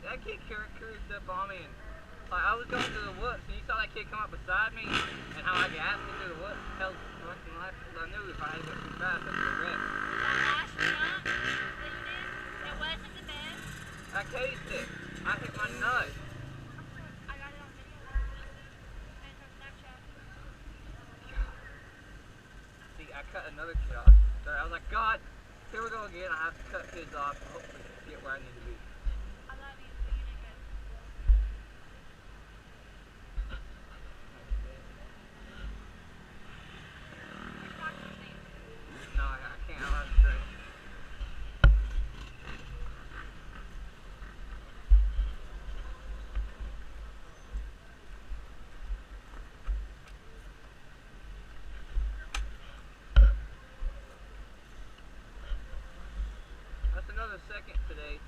That kid cruised up on me, and like, I was going through the woods, and you saw that kid come up beside me, and how I gasped through the woods. Hell, fucking life, I knew if I had to go too fast, I'd get wrecked. That last jump that you did, it wasn't the best. I cased it. I hit my nut. I got it on video. And from Snapchat. See, I cut another kid off. So I was like, God, here we go again. I have to cut kids off and hopefully get where I need to be. I love you, but you did good. No, I can't. I'll have to say. That's another second today.